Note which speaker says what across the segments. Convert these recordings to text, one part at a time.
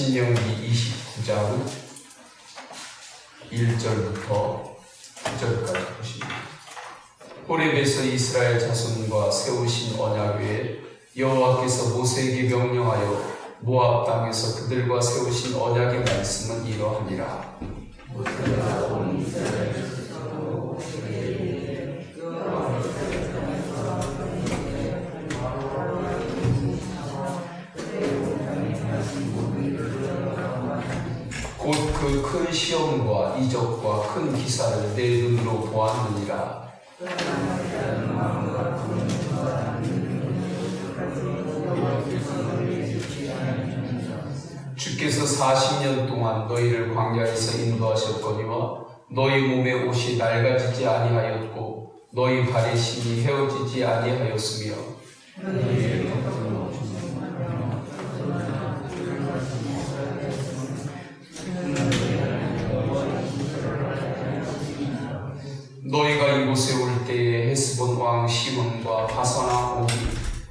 Speaker 1: 신명기 29장 1절부터 9절까지 보십니다. 호렙에서 이스라엘 자손과 세우신 언약 외에 여호와께서 모세에게 명령하여 모압 땅에서 그들과 세우신 언약의 말씀은 이러하니라. 곧 그 큰 시험과 이적과 큰 기사를 내 눈으로 보았느니라. 주께서 40년 동안 너희를 광야에서 인도하셨거니와 너희 몸의 옷이 낡아지지 아니하였고 너희 발의 심이 헤어지지 아니하였으며 너희가 이곳에 올 때에 헤스본 왕 시몬과 바산 왕 오기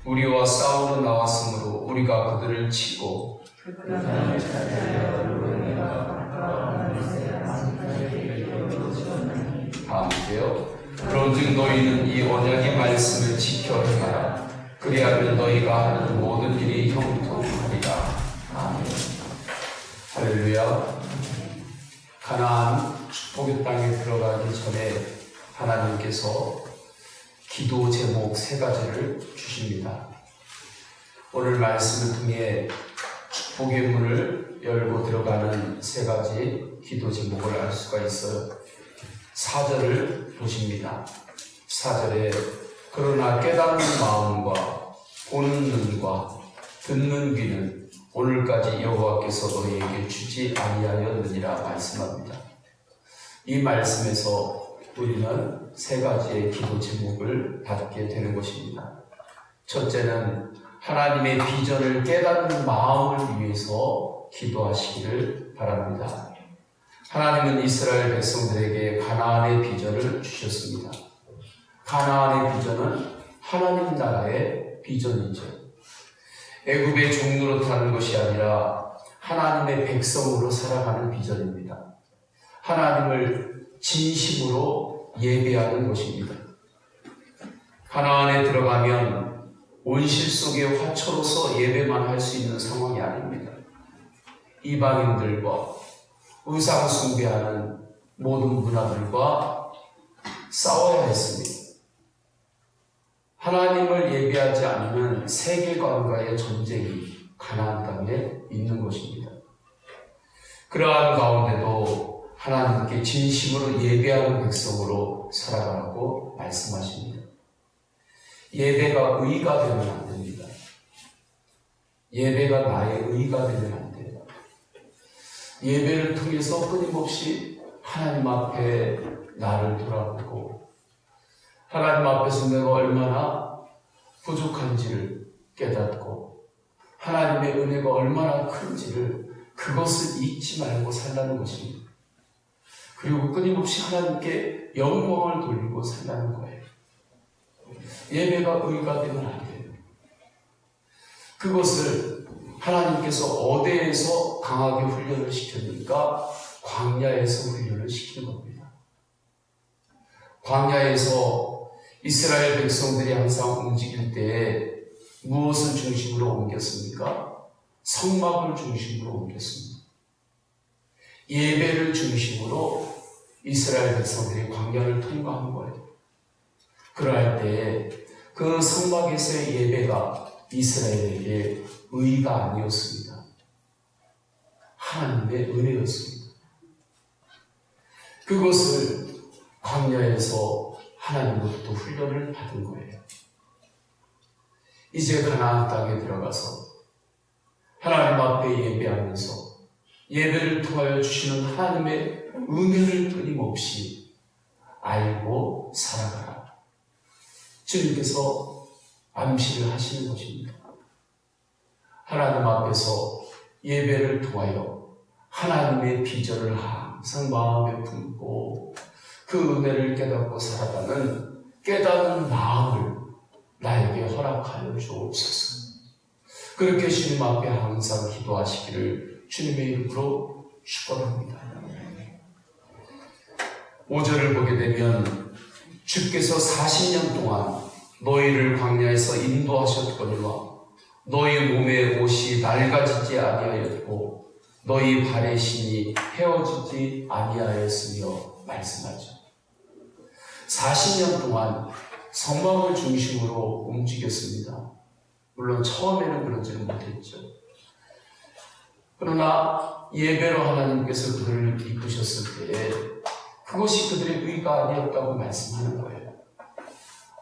Speaker 1: 우리와 싸우러 나왔으므로 우리가 그들을 치고 다음에요. 그런즉 너희는 이 언약의 말씀을 지켜 행하라. 그리하면 너희가 하는 모든 일이 형통하리라. 아멘. 할렐루야. 가나안 축복의 땅에 들어가기 전에 하나님께서 기도 제목 3가지를 주십니다. 오늘 말씀을 통해 축복의 문을 열고 들어가는 3가지 기도 제목을 알 수가 있어요. 4절을 보십니다. 4절에 그러나 깨닫는 마음과 보는 눈과 듣는 귀는 오늘까지 여호와께서 너희에게 주지 아니하였느니라 말씀합니다. 이 말씀에서 우리는 3가지의 기도 제목을 받게 되는 것입니다. 첫째는 하나님의 비전을 깨닫는 마음을 위해서 기도하시기를 바랍니다. 하나님은 이스라엘 백성들에게 가나안의 비전을 주셨습니다. 가나안의 비전은 하나님 나라의 비전이죠. 애굽의 종로로 타는 것이 아니라 하나님의 백성으로 살아가는 비전입니다. 하나님을 진심으로 예배하는 것입니다. 가나안에 들어가면 온실 속의 화초로서 예배만 할 수 있는 상황이 아닙니다. 이방인들과 우상 숭배하는 모든 문화들과 싸워야 했습니다. 하나님을 예배하지 않으면 세계관과의 전쟁이 가나안 땅에 있는 것입니다. 그러한 가운데도 하나님께 진심으로 예배하는 백성으로 살아가라고 말씀하십니다. 예배가 의가 되면 안 됩니다. 예배가 나의 의가 되면 안 돼요. 예배를 통해서 끊임없이 하나님 앞에 나를 돌아보고 하나님 앞에서 내가 얼마나 부족한지를 깨닫고 하나님의 은혜가 얼마나 큰지를 그것을 잊지 말고 살라는 것입니다. 그리고 끊임없이 하나님께 영광을 돌리고 살라는 거예요. 예배가 의가 되면 안 돼요. 그것을 하나님께서 어디에서 강하게 훈련을 시켰는가? 광야에서 훈련을 시킨 겁니다. 광야에서 이스라엘 백성들이 항상 움직일 때 무엇을 중심으로 옮겼습니까? 성막을 중심으로 옮겼습니다. 예배를 중심으로 이스라엘 백성들이 광야를 통과한 거예요. 그러할 때 그 성막에서의 예배가 이스라엘에게 의가 아니었습니다. 하나님의 은혜였습니다. 그것을 광야에서 하나님으로부터 훈련을 받은 거예요. 이제 가나안 땅에 들어가서 하나님 앞에 예배하면서 예배를 통하여 주시는 하나님의 은혜를 끊임없이 알고 살아가라. 주님께서 암시를 하시는 것입니다. 하나님 앞에서 예배를 통하여 하나님의 비전을 항상 마음에 품고 그 은혜를 깨닫고 살아가는 깨닫는 마음을 나에게 허락하여 주옵소서. 그렇게 주님 앞에 항상 기도하시기를 주님의 이름으로 축원합니다. 5절을 보게 되면 주께서 40년 동안 너희를 광야에서 인도하셨거니와 너희 몸의 옷이 낡아지지 아니하였고 너희 발의 신이 헤어지지 아니하였으며 말씀하죠. 40년 동안 성막을 중심으로 움직였습니다. 물론 처음에는 그러지는 못했죠. 그러나 예배로 하나님께서 그들을 이끄셨을 때에 그것이 그들의 의가 아니었다고 말씀하는 거예요.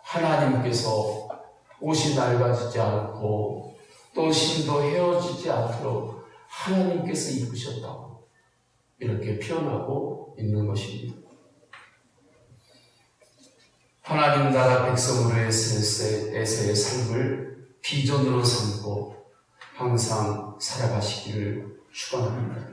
Speaker 1: 하나님께서 옷이 낡아지지 않고 또 신도 헤어지지 않도록 하나님께서 이끄셨다고 이렇게 표현하고 있는 것입니다. 하나님 나라 백성으로서의 삶을 비전으로 삼고 항상 살아가시기를 축원합니다.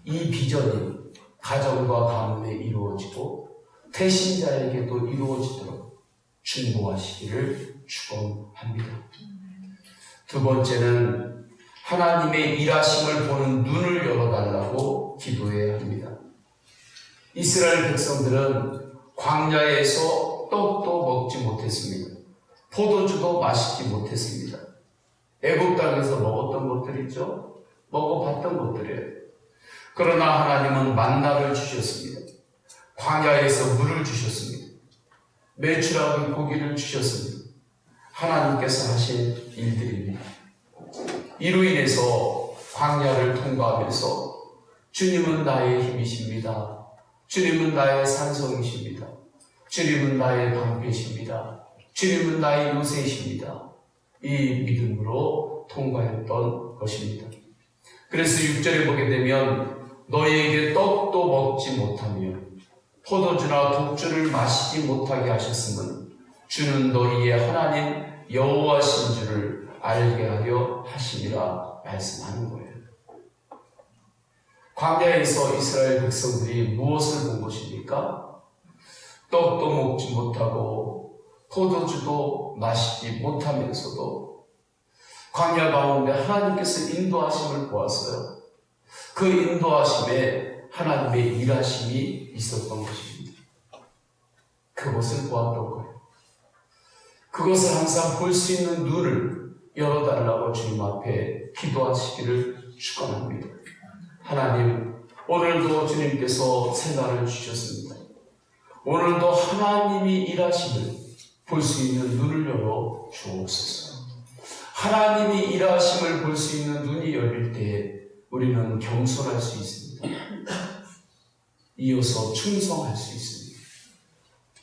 Speaker 1: 이 비전이 가정과 가문에 이루어지고 태신자에게도 이루어지도록 중보하시기를 축원합니다. 두 번째는 하나님의 일하심을 보는 눈을 열어달라고 기도해야 합니다. 이스라엘 백성들은 광야에서 떡도 먹지 못했습니다. 포도주도 마시지 못했습니다. 애굽 땅에서 먹었던 것들이죠. 먹어봤던 것들이에요. 그러나 하나님은 만나를 주셨습니다. 광야에서 물을 주셨습니다. 메추라기 고기를 주셨습니다. 하나님께서 하신 일들입니다. 이로 인해서 광야를 통과하면서 주님은 나의 힘이십니다. 주님은 나의 산성이십니다. 주님은 나의 방패십니다. 주님은 나의 요새이십니다. 이 믿음으로 통과했던 것입니다. 그래서 6절에 보게 되면 너희에게 떡도 먹지 못하며 포도주나 독주를 마시지 못하게 하셨음은 주는 너희의 하나님 여호와신 줄을 알게 하려 하심이라 말씀하는 거예요. 광야에서 이스라엘 백성들이 무엇을 본 것입니까? 떡도 먹지 못하고 포도주도 마시지 못하면서도 광야 가운데 하나님께서 인도하심을 보았어요. 그 인도하심에 하나님의 일하심이 있었던 것입니다. 그것을 보았던 거예요. 그것을 항상 볼 수 있는 눈을 열어달라고 주님 앞에 기도하시기를 축원합니다. 하나님, 오늘도 주님께서 생각을 주셨습니다. 오늘도 하나님이 일하심을 볼 수 있는 눈을 열어 주옵소서. 하나님이 일하심을 볼 수 있는 눈이 열릴 때에 우리는 겸손할 수 있습니다. 이어서 충성할 수 있습니다.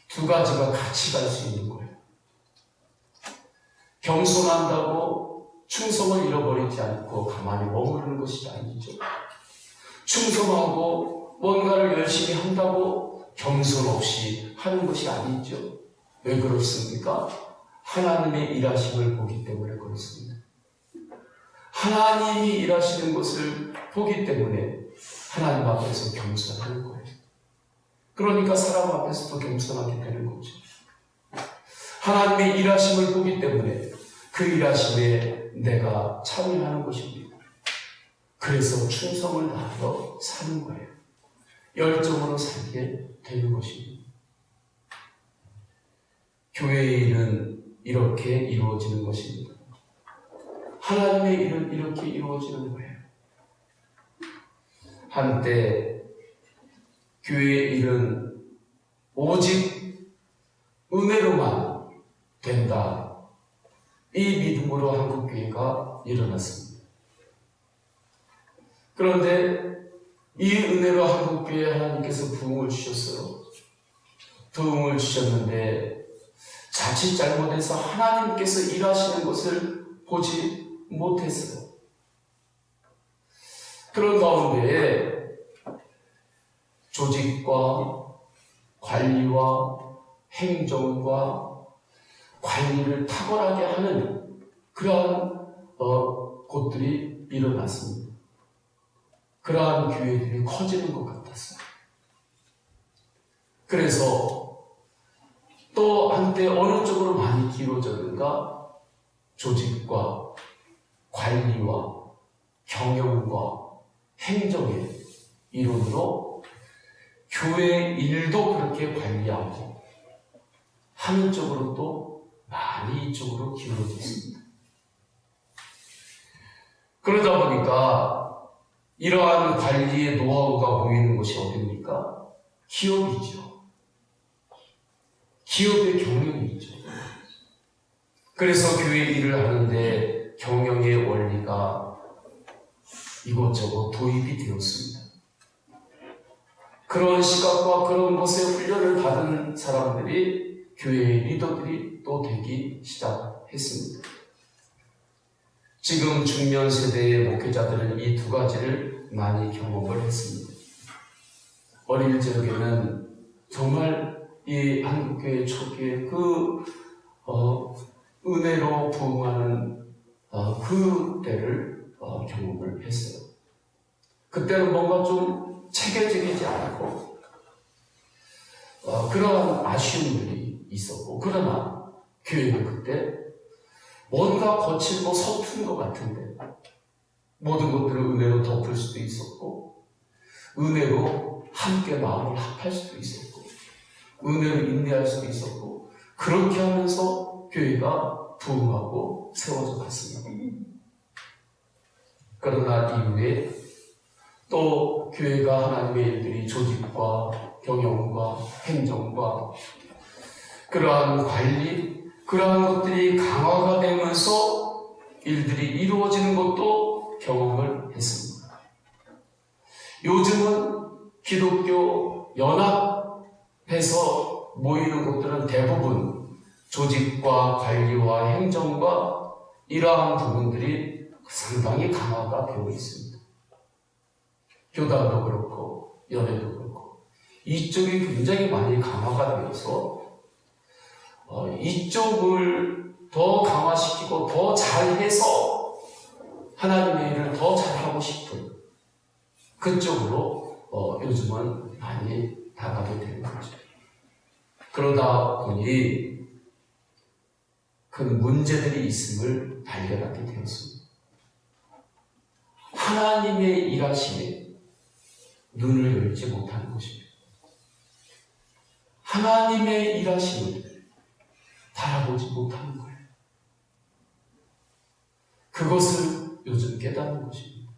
Speaker 1: 두 가지가 같이 갈 수 있는 거예요. 겸손한다고 충성을 잃어버리지 않고 가만히 머무르는 것이 아니죠. 충성하고 뭔가를 열심히 한다고 겸손 없이 하는 것이 아니죠. 왜 그렇습니까? 하나님의 일하심을 보기 때문에 그렇습니다. 하나님이 일하시는 것을 보기 때문에 하나님 앞에서 겸손하는 거예요. 그러니까 사람 앞에서도 겸손하게 되는 거죠. 하나님의 일하심을 보기 때문에 그 일하심에 내가 참여하는 것입니다. 그래서 충성을 다하여 사는 거예요. 열정으로 살게 되는 것입니다. 교회의 일은 이렇게 이루어지는 것입니다. 하나님의 일은 이렇게 이루어지는 거예요. 한때 교회의 일은 오직 은혜로만 된다. 이 믿음으로 한국교회가 일어났습니다. 그런데 이 은혜로 한국교회에 하나님께서 부흥을 주셨어요. 부흥을 주셨는데 자칫 잘못해서 하나님께서 일하시는 것을 보지 못했어요. 그런 가운데에 조직과 관리와 행정과 관리를 탁월하게 하는 그러한 곳들이 일어났습니다. 그러한 교회들이 커지는 것 같았어요. 그래서 또 한때 어느 쪽으로 많이 기울어졌는가? 조직과 관리와 경영과 행정의 이론으로 교회 일도 그렇게 관리하고 하는 쪽으로 또 많이 이쪽으로 기울어져 있습니다. 그러다 보니까 이러한 관리의 노하우가 보이는 곳이 어디입니까? 기업이죠. 기업의 경영이 있죠. 그래서 교회 일을 하는데 경영의 원리가 이것저것 도입이 되었습니다. 그런 시각과 그런 것에 훈련을 받은 사람들이 교회의 리더들이 또 되기 시작했습니다. 지금 중년 세대의 목회자들은 이 두 가지를 많이 경험을 했습니다. 어릴 적에는 정말 이 한국교회 초기에 은혜로 부흥하는 그 때를 경험을 했어요. 그때는 뭔가 좀 체계적이지 않고 그러한 아쉬움들이 있었고, 그러나 교회는 그때 뭔가 거칠고 서툰 것 같은데 모든 것들을 은혜로 덮을 수도 있었고, 은혜로 함께 마음을 합할 수도 있었고, 은혜로 인내할 수도 있었고, 그렇게 하면서 교회가 부흥하고 세워져 갔습니다. 그러나 이후에 또 교회가 하나님의 일들이 조직과 경영과 행정과 그러한 관리, 그러한 것들이 강화가 되면서 일들이 이루어지는 것도 경험을 했습니다. 요즘은 기독교 연합해서 모이는 곳들은 대부분 조직과 관리와 행정과 이러한 부분들이 상당히 강화가 되어 있습니다. 교단도 그렇고 연회도 그렇고 이쪽이 굉장히 많이 강화가 되어서 이쪽을 더 강화시키고 더 잘해서 하나님의 일을 더 잘하고 싶은 그쪽으로 요즘은 많이 다가게 되는 거죠. 그러다 보니 그 문제들이 있음을 발견하게 되었습니다. 하나님의 일하심에 눈을 열지 못하는 것입니다. 하나님의 일하심을 바라보지 못하는 거예요. 그것을 요즘 깨닫는 것입니다.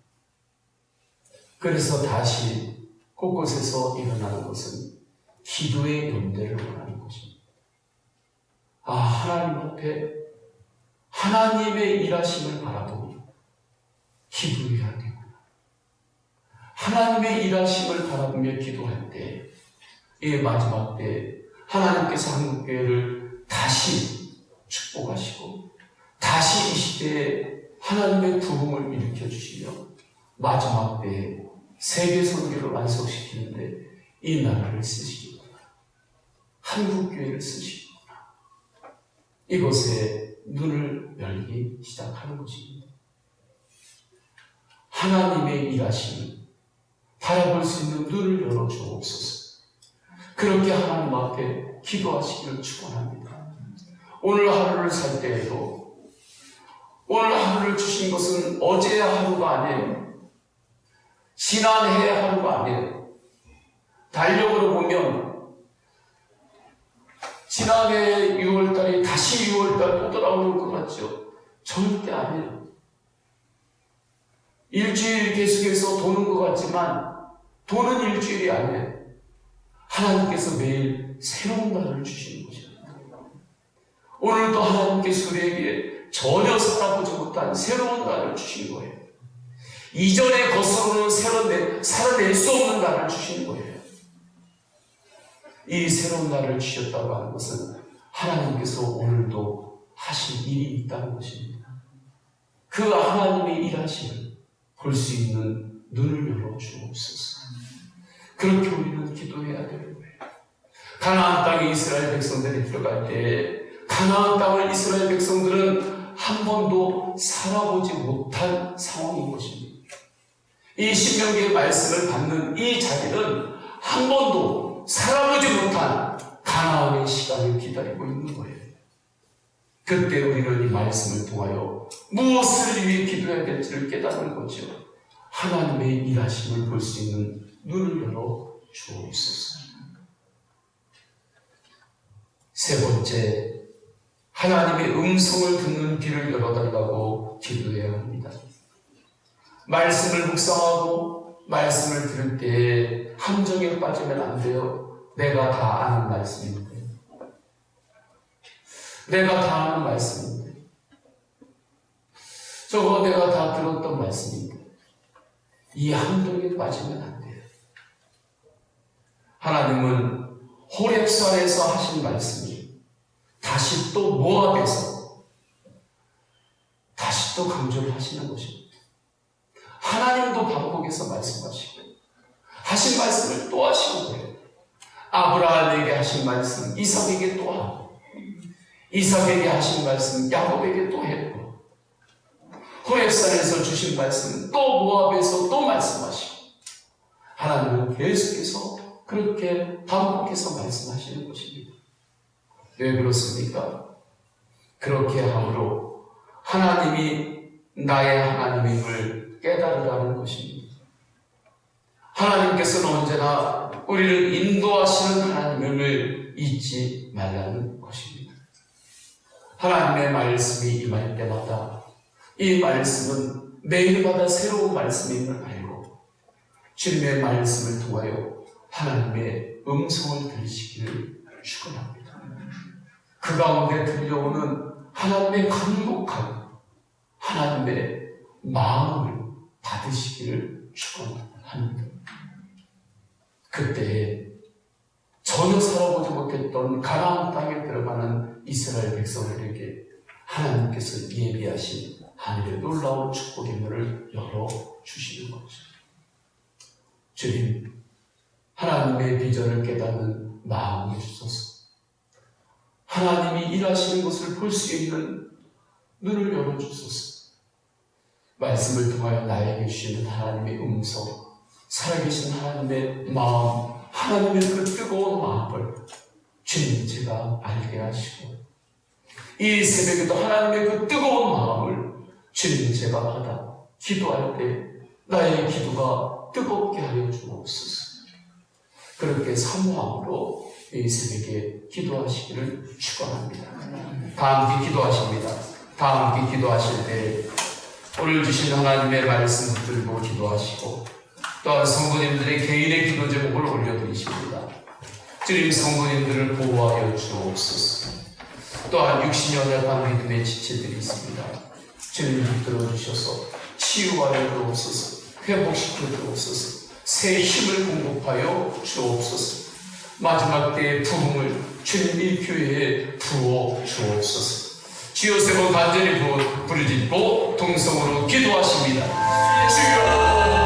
Speaker 1: 그래서 다시 곳곳에서 일어나는 것은 기도의 연대를 원하는 것입니다. 하나님 앞에 하나님의 일하심을 바라보며 기도해야 되구나. 하나님의 일하심을 바라보며 기도할 때, 이 마지막 때 하나님께서 한국교회를 다시 축복하시고 다시 이 시대에 하나님의 부흥을 일으켜주시며 마지막 때에 세계 선교를 완성시키는데 이 나라를 쓰시겠구나. 한국교회를 쓰시겠구나. 이것에 눈을 열기 시작하는 것입니다. 하나님의 일하심을 바라볼 수 있는 눈을 열어주옵소서. 그렇게 하나님 앞에 기도하시기를 축원합니다. 오늘 하루를 살 때에도 오늘 하루를 주신 것은 어제의 하루가 아니에요. 지난해의 하루가 아니에요. 달력으로 보면 지난해 6월달이 다시 6월달 또 돌아오는 것 같죠? 절대 아니에요. 일주일 계속해서 도는 것 같지만 도는 일주일이 아니에요. 하나님께서 매일 새로운 날을 주시는 것입니다. 오늘도 하나님께서 우리에게 전혀 살아보지 못한 새로운 날을 주신 거예요. 이전의 것으로는 살아낼 수 없는 날을 주신 거예요. 이 새로운 날을 주셨다고 하는 것은 하나님께서 오늘도 하실 일이 있다는 것입니다. 그 하나님의 일하심을 볼 수 있는 눈을 열어 주옵소서. 그렇게 우리는 기도해야 되는 거예요. 가나안 땅에 이스라엘 백성들이 들어갈 때 가나안 땅을 이스라엘 백성들은 한 번도 살아보지 못한 상황인 것입니다. 이 신명기의 말씀을 받는 이 자리는 한 번도 살아보지 못한 가나안의 시간을 기다리고 있는 거예요. 그때 우리는 이 말씀을 통하여 무엇을 위해 기도해야 될지를 깨닫는 거죠. 하나님의 일하심을 볼 수 있는 눈을 열어 주옵소서. 세 번째, 하나님의 음성을 듣는 귀를 열어달라고 기도해야 합니다. 말씀을 묵상하고 말씀을 들을 때 함정에 빠지면 안 돼요. 내가 다 아는 말씀인데, 내가 다 아는 말씀인데, 저거 내가 다 들었던 말씀인데, 이 함정에 빠지면 안 돼요. 하나님은 호렙산에서 하신 말씀이 다시 또 모압에서 다시 또 강조를 하시는 것입니다. 하나님도 반복해서 말씀하시고 하신 말씀을 또 하시는 거예요. 아브라함에게 하신 말씀 이삭에게 또 하고, 이삭에게 하신 말씀 야곱에게 또 했고, 호렙산에서 주신 말씀 또 모압에서 또 말씀하시고, 하나님은 계속해서 그렇게 반복해서 말씀하시는 것입니다. 왜 그렇습니까? 그렇게 함으로 하나님이 나의 하나님임을 깨달으라는 것입니다. 하나님께서는 언제나 우리를 인도하시는 하나님임을 잊지 말라는 것입니다. 하나님의 말씀이 임할 때마다 이 말씀은 매일마다 새로운 말씀임을 알고 주님의 말씀을 통하여 하나님의 음성을 들으시기를 축원합니다. 그 가운데 들려오는 하나님의 간곡한 하나님의 마음을 받으시기를 축원합니다. 그때 전혀 살아보지 못했던 가나안 땅에 들어가는 이스라엘 백성들에게 하나님께서 예비하신 하늘의 놀라운 축복의 문을 열어주시는 것입니다. 주님, 하나님의 비전을 깨닫는 마음을 주소서. 하나님이 일하시는 것을 볼 수 있는 눈을 열어주소서. 말씀을 통하여 나에게 주시는 하나님의 음성, 살아계신 하나님의 마음, 하나님의 그 뜨거운 마음을 주님 제가 알게 하시고, 이 새벽에도 하나님의 그 뜨거운 마음을 주님 제가 받아 기도할 때 나의 기도가 뜨겁게 하여 주옵소서. 그렇게 사모함으로 이 새벽에 기도하시기를 축원합니다. 다 함께 기도하십니다. 다 함께 기도하실 때 오늘 주신 하나님의 말씀 붙들고 기도하시고, 또한 성도님들의 개인의 기도 제목을 올려드리십니다. 주님, 성도님들을 보호하여 주옵소서. 또한 육신이 연약한 믿음의 지체들이 있습니다. 주님 붙들어 주셔서 치유하여 주옵소서. 회복시켜 주옵소서. 새 힘을 공급하여 주옵소서. 마지막 때의 부흥을 주님 이 교회에 부어 주옵소서. 주여 세 번 간절히 부르짖고 동성으로 기도하십니다. 주여!